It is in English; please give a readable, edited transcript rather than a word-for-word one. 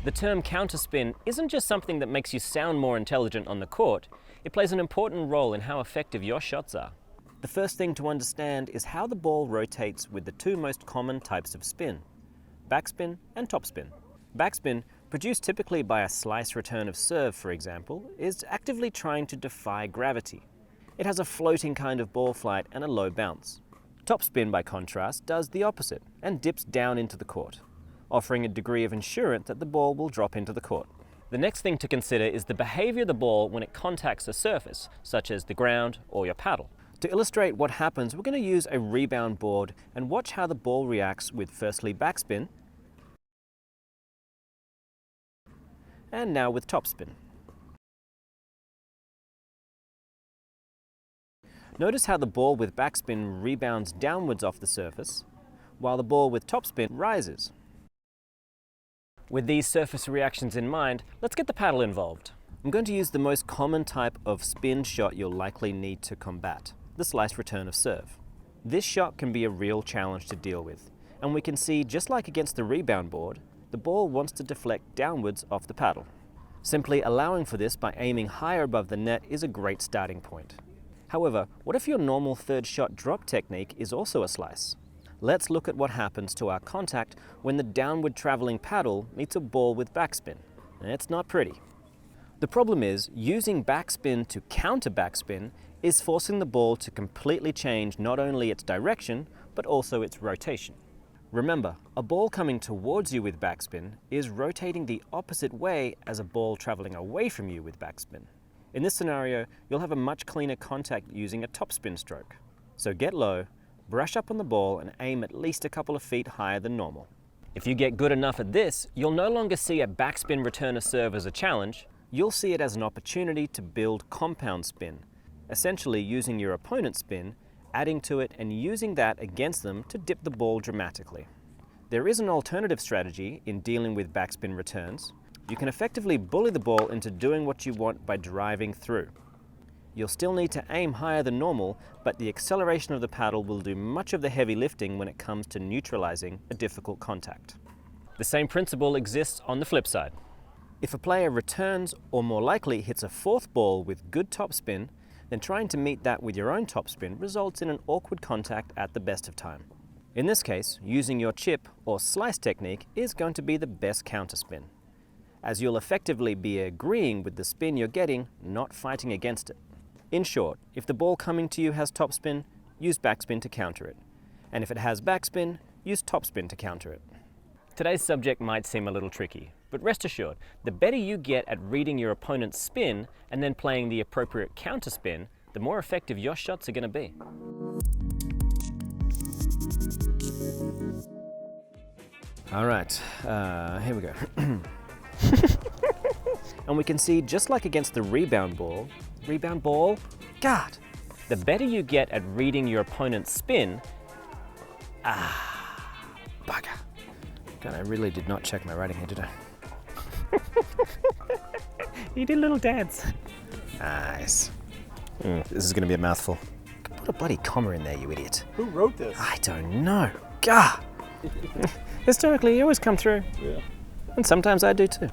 The term counterspin isn't just something that makes you sound more intelligent on the court, it plays an important role in how effective your shots are. The first thing to understand is how the ball rotates with the two most common types of spin, backspin and topspin. Backspin, produced typically by a slice return of serve, for example, is actively trying to defy gravity. It has a floating kind of ball flight and a low bounce. Topspin, by contrast, does the opposite and dips down into the court, offering a degree of assurance that the ball will drop into the court. The next thing to consider is the behavior of the ball when it contacts a surface, such as the ground or your paddle. To illustrate what happens, we're going to use a rebound board and watch how the ball reacts with firstly backspin, and now with topspin. Notice how the ball with backspin rebounds downwards off the surface, while the ball with topspin rises. With these surface reactions in mind, let's get the paddle involved. I'm going to use the most common type of spin shot you'll likely need to combat, the slice return of serve. This shot can be a real challenge to deal with, and we can see, just like against the rebound board, the ball wants to deflect downwards off the paddle. Simply allowing for this by aiming higher above the net is a great starting point. However, what if your normal third shot drop technique is also a slice? Let's look at what happens to our contact when the downward traveling paddle meets a ball with backspin. It's not pretty. The problem is, using backspin to counter backspin is forcing the ball to completely change not only its direction, but also its rotation. Remember, a ball coming towards you with backspin is rotating the opposite way as a ball traveling away from you with backspin. In this scenario, you'll have a much cleaner contact using a topspin stroke. So get low, brush up on the ball and aim at least a couple of feet higher than normal. If you get good enough at this, you'll no longer see a backspin return of serve as a challenge, you'll see it as an opportunity to build compound spin, essentially using your opponent's spin, adding to it and using that against them to dip the ball dramatically. There is an alternative strategy in dealing with backspin returns. You can effectively bully the ball into doing what you want by driving through. You'll still need to aim higher than normal, but the acceleration of the paddle will do much of the heavy lifting when it comes to neutralizing a difficult contact. The same principle exists on the flip side. If a player returns, or more likely hits a fourth ball with good topspin, then trying to meet that with your own topspin results in an awkward contact at the best of time. In this case, using your chip or slice technique is going to be the best counterspin, as you'll effectively be agreeing with the spin you're getting, not fighting against it. In short, if the ball coming to you has topspin, use backspin to counter it. And if it has backspin, use topspin to counter it. Today's subject might seem a little tricky, but rest assured, the better you get at reading your opponent's spin and then playing the appropriate counterspin, the more effective your shots are going to be. All right, here we go. And we can see, just like against the rebound ball, God! The better you get at reading your opponent's spin, bugger. God, I really did not check my writing here, did I? You did a little dance. Nice. This is gonna be a mouthful. Put a bloody comma in there, you idiot. Who wrote this? I don't know. God! Historically, you always come through. Yeah. And sometimes I do too.